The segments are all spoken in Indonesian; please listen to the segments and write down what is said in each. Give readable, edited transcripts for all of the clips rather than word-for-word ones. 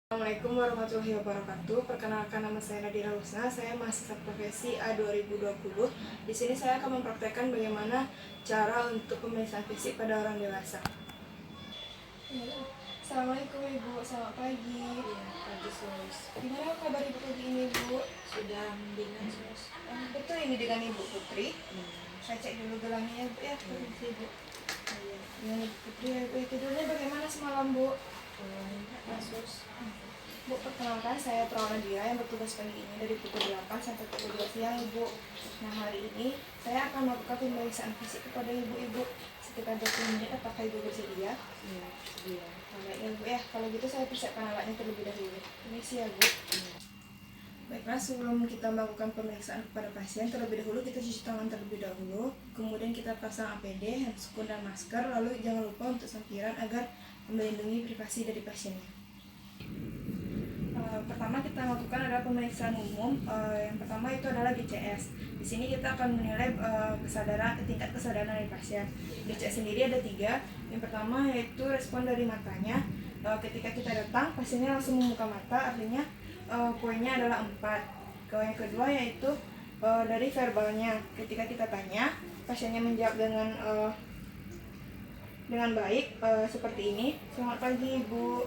Assalamualaikum warahmatullahi wabarakatuh. Perkenalkan, nama saya Nadira Husna. Saya mahasiswa profesi A 2020. Di sini saya akan mempraktekkan bagaimana cara untuk pemeriksaan fisik pada orang dewasa. Assalamualaikum Ibu, selamat pagi. Pagi Sus. Gimana kabar Ibu pagi ini, Bu? Sudah mendingan Sus. Betul ini dengan Ibu Putri. Saya cek dulu gelangnya Bu ya. Permisi Bu. Iya. Dengan Ibu Putri ya Bu. Tidurnya bagaimana semalam Bu? Enggak Sus. Bu, perkenalkan saya Prawana Dira yang bertugas pagi ini dari pukul 8 sampai pukul 2 siang, Ibu. Nah, hari ini saya akan melakukan pemeriksaan fisik kepada ibu-ibu sekitar 20 menit. Apakah Ibu bersedia? Iya, sedia. Baik ya, Bu ya. Kalau gitu saya persiapkan alatnya terlebih dahulu. Permisi ya, Bu. Baiklah, sebelum kita melakukan pemeriksaan kepada pasien, terlebih dahulu kita cuci tangan terlebih dahulu. Kemudian kita pasang APD, handscoon, dan masker. Lalu jangan lupa untuk sampiran agar melindungi privasi dari pasiennya. Pertama kita lakukan adalah pemeriksaan umum. Yang pertama itu adalah GCS. Di sini kita akan menilai tingkat kesadaran dari pasien. GCS sendiri ada 3. Yang pertama yaitu respon dari matanya. Ketika kita datang, pasiennya langsung membuka mata, artinya poinnya adalah 4. Yang kedua yaitu dari verbalnya. Ketika kita tanya, pasiennya menjawab dengan baik, seperti ini. Selamat pagi Ibu.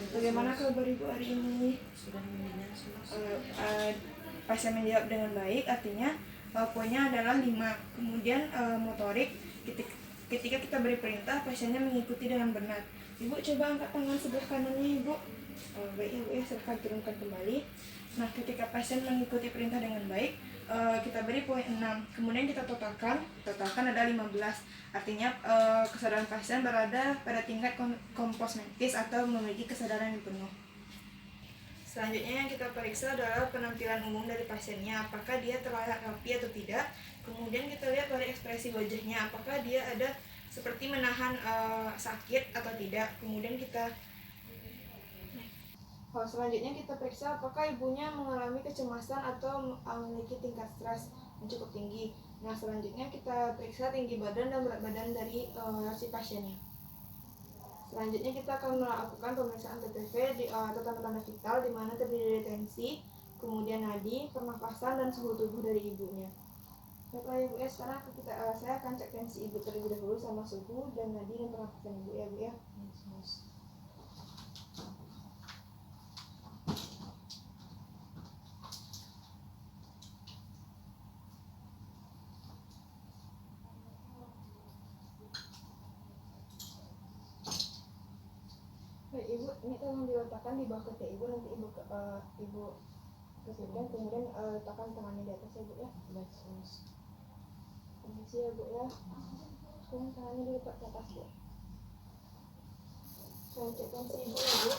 Bagaimana kabar Ibu hari ini? Sudah mendingan Sus. Pasien menjawab dengan baik, artinya poinnya adalah 5. Kemudian motorik, ketika kita beri perintah, pasiennya mengikuti dengan benar. Ibu coba angkat tangan sebelah kanannya Ibu. Baik Ibu ya, silakan turunkan kembali. Nah, ketika pasien mengikuti perintah dengan baik, kita beri poin 6. Kemudian kita totalkan ada 15. Artinya kesadaran pasien berada pada tingkat komposmentis atau memiliki kesadaran yang penuh. Selanjutnya yang kita periksa adalah penampilan umum dari pasiennya, apakah dia terlihat rapi atau tidak. Kemudian kita lihat dari ekspresi wajahnya, apakah dia ada seperti menahan sakit atau tidak. Kemudian selanjutnya kita periksa apakah ibunya mengalami kecemasan atau memiliki tingkat stres yang cukup tinggi. Nah, selanjutnya kita periksa tinggi badan dan berat badan dari si pasiennya. Selanjutnya kita akan melakukan pemeriksaan TTV atau tanda-tanda vital, di mana terdiri dari tensi, kemudian nadi, pernapasan, dan suhu tubuh dari ibunya. Baiklah Ibu ya, sekarang saya akan cek tensi Ibu terlebih dahulu sama suhu dan nadi dan pernapasan Ibu ya Bu ya. Baik Ibu, ini tolong diletakkan di bawah ketiak Ibu, nanti Ibu kesedihan, kemudian letakkan tangannya di atas ya Bu ya. Baik Sus. Permisi ya Bu ya. Sekarang tangannya diletak ke atas Bu. Saya cek tensi Ibu ya Bu.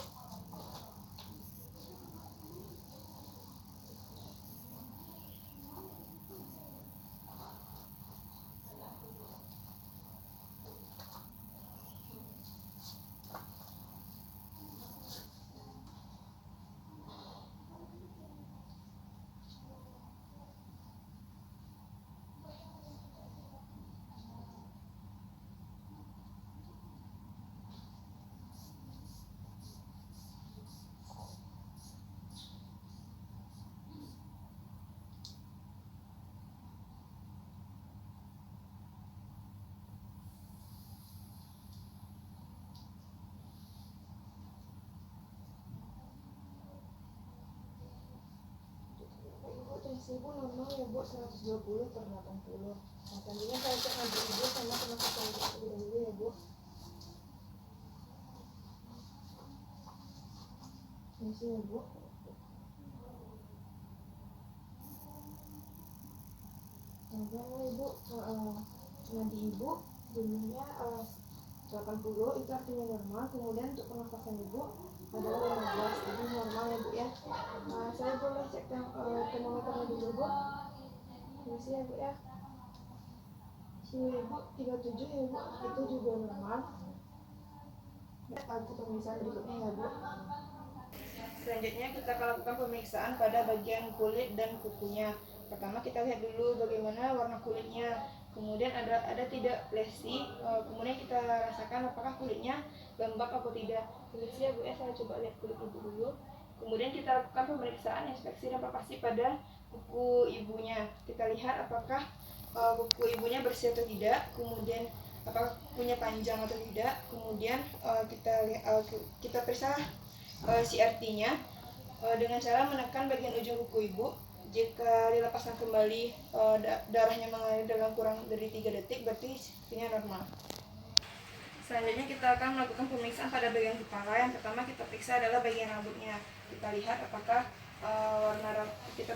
Tensi Ibu normal ya Bu, 120/80. Nah, selanjutnya saya cek nadi Ibu sama pernapasan Ibu terlebih dahulu ya Bu. Tensi ya Bu. Nah, Ibu, nadi Ibu jumlahnya 80, itu artinya normal. Kemudian untuk pernapasan Ibu adalah 15, jadi normal ya Bu ya. Saya boleh cek termometernya dulu Bu. Permisi ya Bu ya. Suhu Ibu 37 ya Bu, itu juga normal. Untuk pemeriksaan berikutnya ya Bu. Selanjutnya kita akan lakukan pemeriksaan pada bagian kulit dan kukunya. Pertama kita lihat dulu bagaimana warna kulitnya. kemudian ada tidak lesi, kemudian kita rasakan apakah kulitnya lembab atau tidak. Lesi ya Bu ya, saya coba lihat kulit ibu dulu. Kemudian kita lakukan pemeriksaan inspeksi dan palpasi pada kuku ibunya. Kita lihat apakah kuku ibunya bersih atau tidak, kemudian apakah kukunya panjang atau tidak, kemudian kita periksa CRT-nya dengan cara menekan bagian ujung kuku ibu. Jika dilepaskan kembali darahnya mengalir dalam kurang dari 3 detik, berarti CRT-nya normal. Selanjutnya kita akan melakukan pemeriksaan pada bagian kepala. Yang pertama kita periksa adalah bagian rambutnya. Kita lihat apakah kita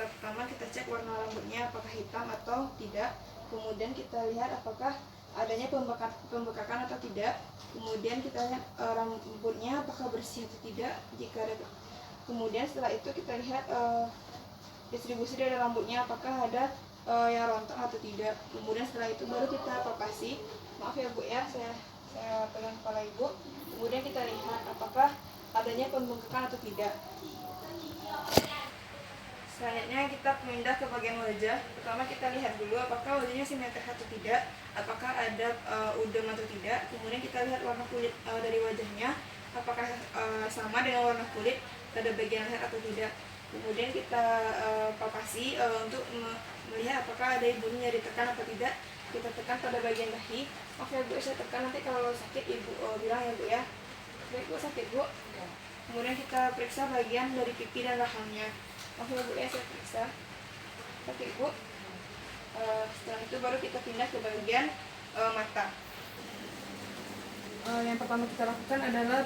pertama kita cek warna rambutnya apakah hitam atau tidak. Kemudian kita lihat apakah adanya pembekakan atau tidak. Kemudian kita lihat rambutnya apakah bersih atau tidak. Kemudian setelah itu kita lihat distribusi dari rambutnya apakah ada yang rontok atau tidak. Kemudian setelah itu baru kita palpasi. Maaf ya Bu ya, saya pegang kepala ibu. Kemudian kita lihat apakah adanya pembengkakan atau tidak. Selanjutnya kita pindah ke bagian wajah. Pertama kita lihat dulu apakah wajahnya simetris atau tidak, apakah ada udem atau tidak. Kemudian kita lihat warna kulit dari wajahnya, apakah sama dengan warna kulit pada bagian leher atau tidak. Kemudian kita palpasi untuk melihat apakah ada ibunya ditekan atau tidak. Kita tekan pada bagian dahi. Maaf ya Bu, saya tekan, nanti kalau sakit ibu bilang ya Bu ya. Baik Bu, sakit Bu. Kemudian kita periksa bagian dari pipi dan rahangnya. Maaf ya Bu ya, saya periksa. Sakit Bu. Setelah itu baru kita pindah ke bagian mata. Yang pertama kita lakukan adalah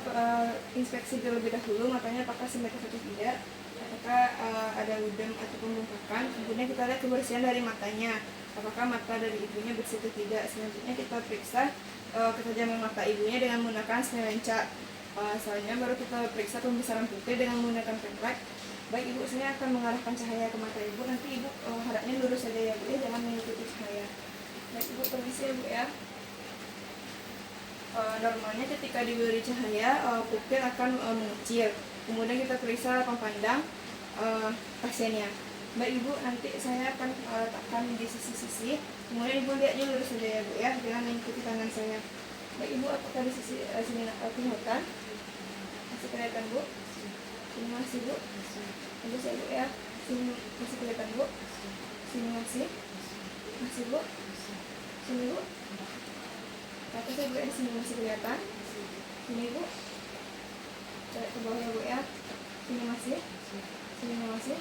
inspeksi terlebih dahulu matanya apakah simetris atau tidak, apakah ada udem atau pembengkakan. Kemudian kita lihat kebersihan dari matanya, apakah mata dari ibunya bersih atau tidak. Selanjutnya kita periksa ketajaman mata ibunya dengan menggunakan lensa. Selanjutnya baru kita periksa pembesaran pupil dengan menggunakan penrek. Baik Ibu, saya akan mengarahkan cahaya ke mata Ibu. Nanti Ibu hadapnya lurus saja ya Bu ya, jangan mengikuti cahaya. Baik Ibu, permisi ya Bu ya. Normalnya ketika diberi cahaya pupil akan mengecil. Kemudian kita periksa lapang pandang pasiennya. Baik Ibu, nanti saya akan letakkan di sisi-sisi. Kemudian Ibu lihatnya lurus saja ya Bu ya, jangan mengikuti tangan saya. Baik Ibu, apakah di sisi sini kelihatan? Masih kelihatan Bu? Sini masih Bu? Tunggu saya Bu ya. Sini masih kelihatan Bu? Sini masih? Masih Bu? Sini Bu? Kata saya Bu ya, di sini masih kelihatan. Sini Bu. Cek ke bawah ya Bu ya. Sini masih. Sini masih.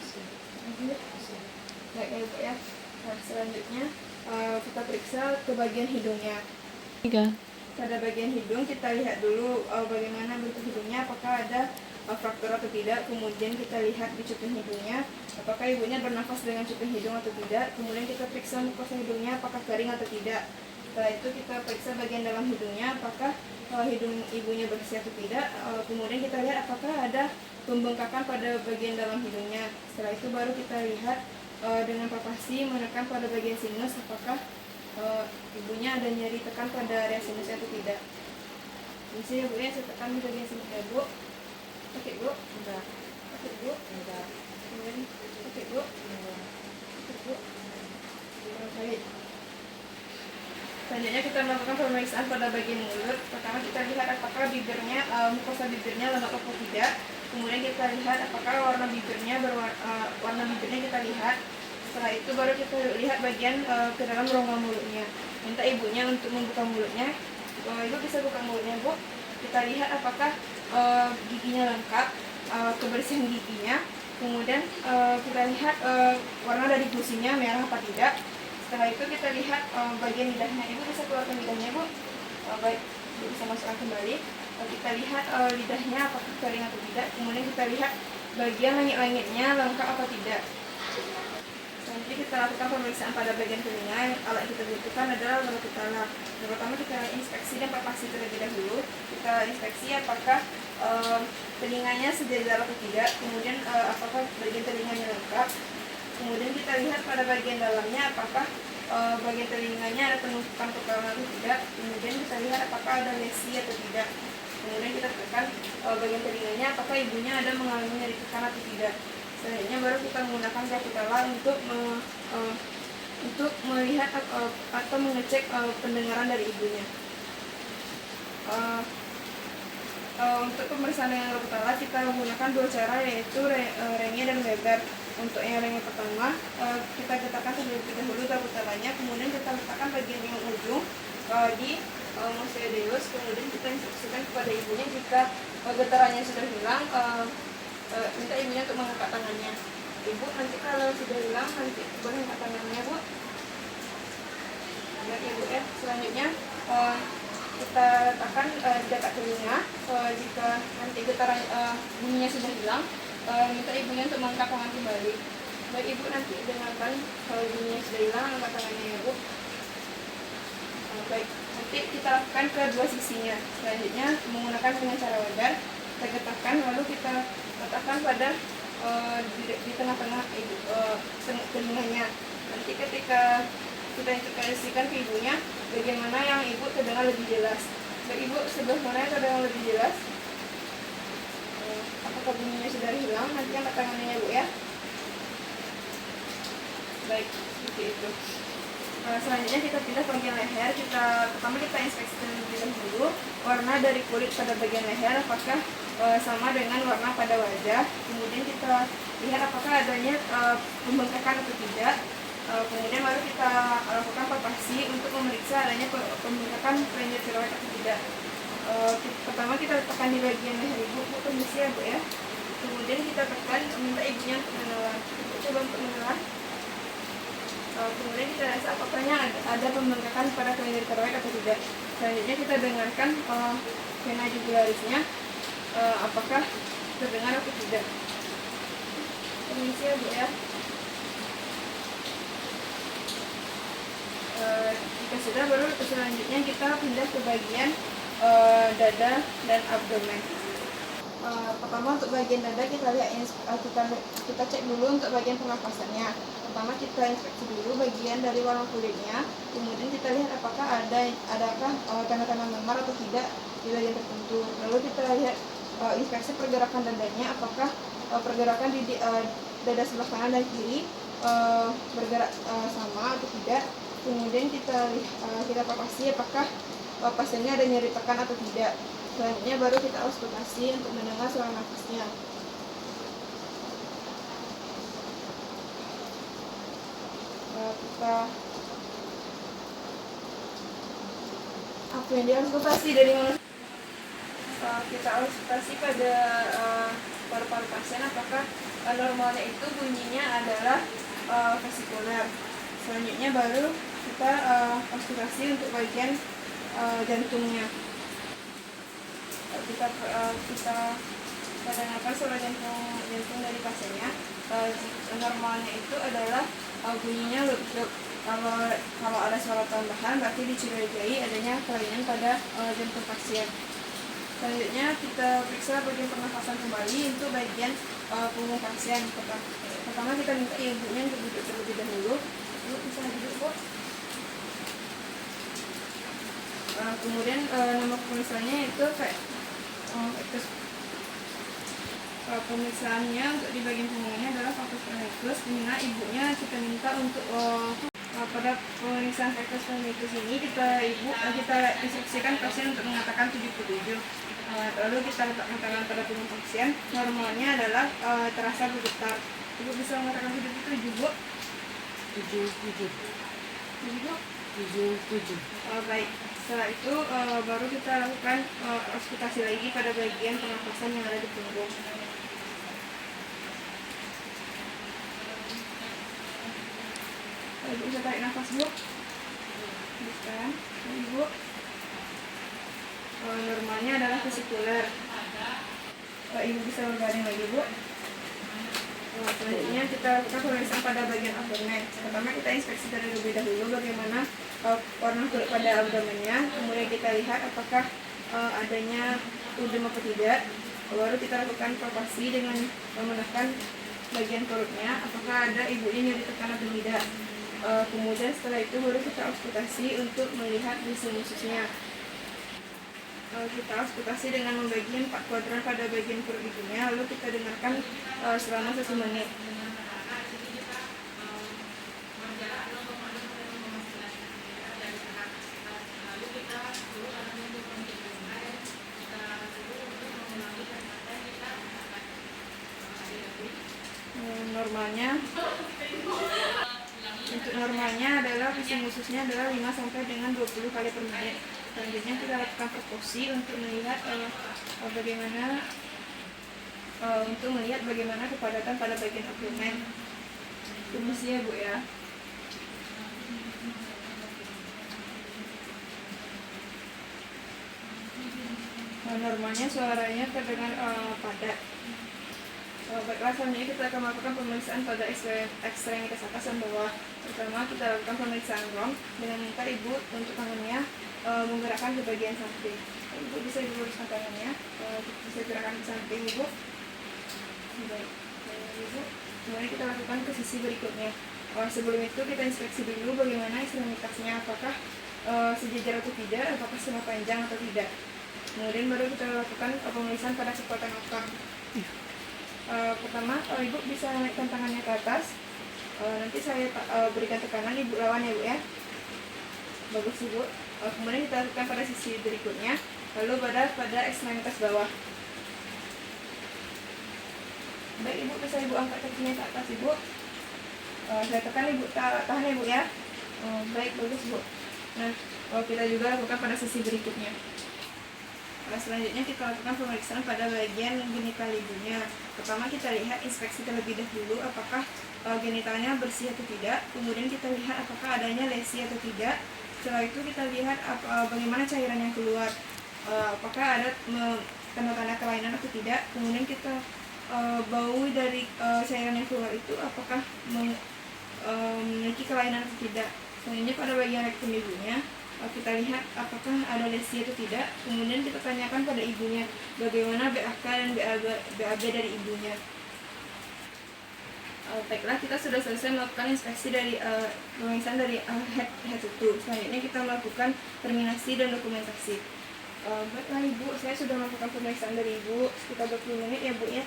Masih. Baik ya Bu ya. Nah, selanjutnya kita periksa ke bagian hidungnya. Pada bagian hidung kita lihat dulu bagaimana bentuk hidungnya, apakah ada fraktur atau tidak. Kemudian kita lihat di cuping hidungnya, apakah ibunya bernafas dengan cuping hidung atau tidak. Kemudian kita periksa mukosa hidungnya apakah kering atau tidak. Setelah itu kita periksa bagian dalam hidungnya, apakah hidung ibunya bersih atau tidak. Kemudian kita lihat apakah ada pembengkakan pada bagian dalam hidungnya. Setelah itu baru kita lihat dengan palpasi menekan pada bagian sinus, apakah ibunya ada nyeri tekan pada area sinus atau tidak. Ini ya Bu ya, saya tekan di bagian sinus ya Bu. Sakit Bu? Enggak. Sakit Bu? Enggak. Kemudian sakit Bu? Enggak. Sakit Bu? Baik. Selanjutnya kita melakukan pemeriksaan pada bagian mulut. Pertama kita lihat apakah bibirnya, mukosa bibirnya lembab atau tidak. Kemudian kita lihat apakah warna bibirnya warna bibirnya kita lihat. Setelah itu baru kita lihat bagian ke dalam rongga mulutnya. Minta ibunya untuk membuka mulutnya. Ibu bisa buka mulutnya Bu. Kita lihat apakah giginya lengkap, kebersihan giginya. Kemudian kita lihat warna dari gusinya merah apa tidak. Setelah itu kita lihat bagian lidahnya. Ibu bisa keluarkan lidahnya Bu. Baik, Ibu bisa masukkan kembali. Kita lihat lidahnya apakah kering atau tidak. Kemudian kita lihat bagian langit-langitnya lengkap atau tidak. Selanjutnya kita lakukan pemeriksaan pada bagian telinga. Alat yang kita butuhkan adalah alat kepala. Yang pertama kita inspeksi dan palpasi terlebih dahulu. Kita inspeksi apakah telinganya sejajar atau tidak. Kemudian apakah bagian telinganya lengkap. Kemudian kita lihat pada bagian dalamnya apakah bagian telinganya ada penumpukan kotoran atau tidak. Kemudian kita lihat apakah ada lesi atau tidak. Kemudian kita tekan bagian telinganya apakah ibunya ada mengalami nyeri tekan atau tidak. Selanjutnya baru kita menggunakan kapitala untuk untuk melihat atau mengecek pendengaran dari ibunya. Untuk pemeriksaan dengan kepala kita menggunakan dua cara, yaitu Renge dan Weber. Untuk yang Renge pertama, kita letakkan terlebih dahulu kepalanya, kemudian kita letakkan bagian yang ujung di Mosaedeus, kemudian kita instruksikan kepada ibunya jika getarannya sudah hilang, minta ibunya untuk mengangkat tangannya. Ibu nanti kalau sudah hilang, nanti boleh angkat tangannya, Bu. Ya, Ibu ya. Selanjutnya kita letakkan di dekat telinga. Jika nanti getaran bunyinya sudah hilang, minta ibunya untuk mengangkat tangan kembali. Baik Ibu, nanti dengarkan kalau bunyinya sudah hilang, angkat tangannya ya Bu. Baik, nanti kita lakukan ke dua sisinya. Selanjutnya menggunakan dengan cara Weber, kita getarkan lalu kita letakkan pada di tengah-tengah telinganya. Nanti ketika kita instruksikan ke ibunya bagaimana yang ibu terdengar lebih jelas. Baik Ibu, sebelah mana yang terdengar lebih jelas? Apakah bunyinya sudah hilang? Nanti angkat tangannya ya Bu ya. Baik, seperti itu. Selanjutnya kita pindah ke bagian leher. Pertama kita inspeksi terlebih dahulu warna dari kulit pada bagian leher, apakah sama dengan warna pada wajah. Kemudian kita lihat apakah adanya pembengkakan atau tidak. Kemudian baru kita lakukan palpasi untuk memeriksa adanya pembengkakan kelenjar tiroid atau tidak. Pertama kita letakkan di bagian leher ibu, permisi ya Bu ya. Kemudian kita tekan, minta ibunya untuk menelan. Coba untuk menelan. Kemudian kita rasa apakahnya ada pembengkakan pada kelenjar tiroid atau tidak. Selanjutnya kita dengarkan vena jugularisnya, apakah terdengar atau tidak. Permisi ya Bu ya. Jika sudah, baru selanjutnya kita pindah ke bagian dada dan abdomen. Pertama untuk bagian dada kita lihat, kita cek dulu untuk bagian pernapasannya. Pertama kita inspeksi dulu bagian dari warna kulitnya, kemudian kita lihat apakah adakah tanda-tanda memar atau tidak di bagian tertentu. Lalu kita lihat inspeksi pergerakan dadanya, apakah pergerakan di dada sebelah kanan dan kiri bergerak sama atau tidak. Kemudian kita palpasi apakah pasiennya ada nyeri tekan atau tidak. Selanjutnya baru kita auskultasi untuk mendengar suara nafasnya. Apa yang diauskultasi dari mana? Kita auskultasi pada paru-paru pasien, apakah normalnya itu bunyinya adalah vesikuler. Selanjutnya baru kita auskultasi untuk bagian jantungnya. Kita dengarkan suara jantung dari pasiennya. Normalnya itu adalah bunyinya kalau ada suara tambahan berarti dicurigai adanya kelainan pada jantung pasien. Selanjutnya kita periksa bagian pernafasan kembali untuk bagian punggung pasien. Pertama kita minta ibunya untuk duduk terlebih dahulu. Ibu bisa duduk Bu. Kemudian nama pemeriksaannya itu pemeriksaannya untuk di bagian punggungnya adalah factus frenulus, dimana ibunya kita minta untuk pada pemeriksaan factus frenulus ini kita instruksikan pasien untuk mengatakan 77. Lalu kita letakkan tangan pada punggung pasien, normalnya adalah terasa bergetar. Ibu bisa mengatakan 77 Bu? 77. Bu? 77. Baik. Setelah itu baru kita lakukan auskultasi lagi pada bagian pernapasan yang ada di punggung. Ibu bisa tarik nafas Bu. Bisa. Ibu. Normalnya adalah vesikuler. Ibu bisa berbaring lagi Bu. Selanjutnya kita lakukan pemeriksaan pada bagian abdomen. Pertama kita inspeksi terlebih dahulu bagaimana warna kulit pada abdomennya. Kemudian kita lihat apakah adanya udem atau tidak. Baru kita lakukan palpasi dengan menekan bagian perutnya, apakah ada ibunya nyeri tekan atau tidak. Kemudian setelah itu baru kita auskultasi untuk melihat ususnya. Kita auskultasi dengan membagi 4 kuadran pada bagian perut ibunya, lalu kita dengarkan selama 1 menit. normalnya adalah pusing ususnya adalah 5 sampai dengan 20 kali per menit. Selanjutnya kita lakukan perkusi untuk melihat bagaimana kepadatan pada bagian abdomen. Permisi ya Bu ya. Normalnya suaranya terdengar padat. Baiklah, selanjutnya kita akan melakukan pemeriksaan pada ekstremitas atas dan bawah. Pertama, kita lakukan pemeriksaan ROM dengan minta Ibu untuk tangannya menggerakkan ke bagian samping. Ibu bisa diluruskan tangannya, bisa gerakan ke samping Ibu. Baik, Ibu. Kemudian kita lakukan ke sisi berikutnya. Sebelum itu kita inspeksi dulu bagaimana ekstremitasnya, apakah sejajar atau tidak, apakah sama panjang atau tidak. Kemudian baru kita lakukan pemeriksaan pada kekuatan otong. Pertama, Ibu bisa naikkan tangannya ke atas. Nanti saya berikan tekanan, Ibu lawan ya Bu ya. Bagus Ibu. Kemudian kita lakukan pada sisi berikutnya, lalu pada ekstremitas bawah. Baik Ibu, bisa Ibu angkat kakinya ke atas Ibu. Saya tekan Ibu, tahan ya Bu ya. Baik, bagus Bu. Nah, kita juga lakukan pada sisi berikutnya. Selanjutnya kita lakukan pemeriksaan pada bagian genital ibunya. Pertama kita lihat inspeksi terlebih dahulu apakah genitalnya bersih atau tidak. Kemudian kita lihat apakah adanya lesi atau tidak. Setelah itu kita lihat bagaimana cairan yang keluar, apakah ada tanda-tanda kelainan atau tidak. Kemudian kita bau dari cairan yang keluar itu apakah memiliki kelainan atau tidak. Selanjutnya pada bagian rektum ibunya kita lihat apakah ada lesi atau tidak. Kemudian kita tanyakan pada ibunya bagaimana BAK dan BAB dari ibunya. Baiklah, kita sudah selesai melakukan inspeksi dari pemeriksaan dari head to toe. Selanjutnya kita melakukan terminasi dan dokumentasi. Baiklah Ibu, saya sudah melakukan pemeriksaan dari Ibu sekitar 20 menit ya Bu ya.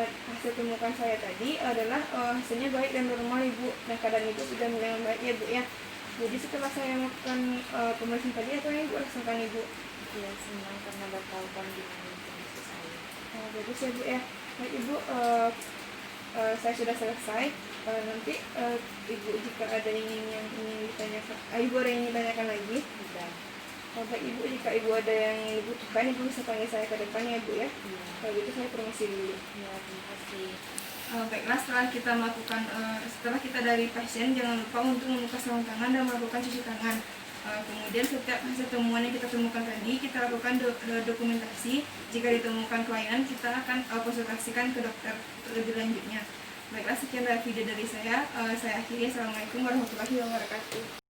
Hasil temukan saya tadi adalah hasilnya baik dan normal Ibu. Nah, keadaan Ibu sudah mulai membaik ya Bu ya. Jadi setelah saya melakukan pemeriksaan tadi, apa yang Ibu rasakan Ibu? Ya, senang karena bakal gimana kondisi saya. Bagus ya Bu ya. Baik Ibu, saya sudah selesai. Nanti Ibu jika ada yang ingin ditanyakan, Ibu ada yang ingin ditanyakan lagi? Sudah. Baik Ibu, jika Ibu ada yang dibutuhkan, Ibu bisa panggil saya ke depan ya Bu ya. Kalau gitu saya permisi dulu. Ya, terima kasih. Baiklah, setelah kita dari pasien, jangan lupa untuk membuka sarung tangan dan melakukan cuci tangan. Kemudian setiap hasil temuan yang kita temukan tadi, kita lakukan dokumentasi. Jika ditemukan kelainan, kita akan konsultasikan ke dokter lebih lanjutnya. Baiklah, sekian dari video dari saya. Saya akhiri. Assalamualaikum warahmatullahi wabarakatuh.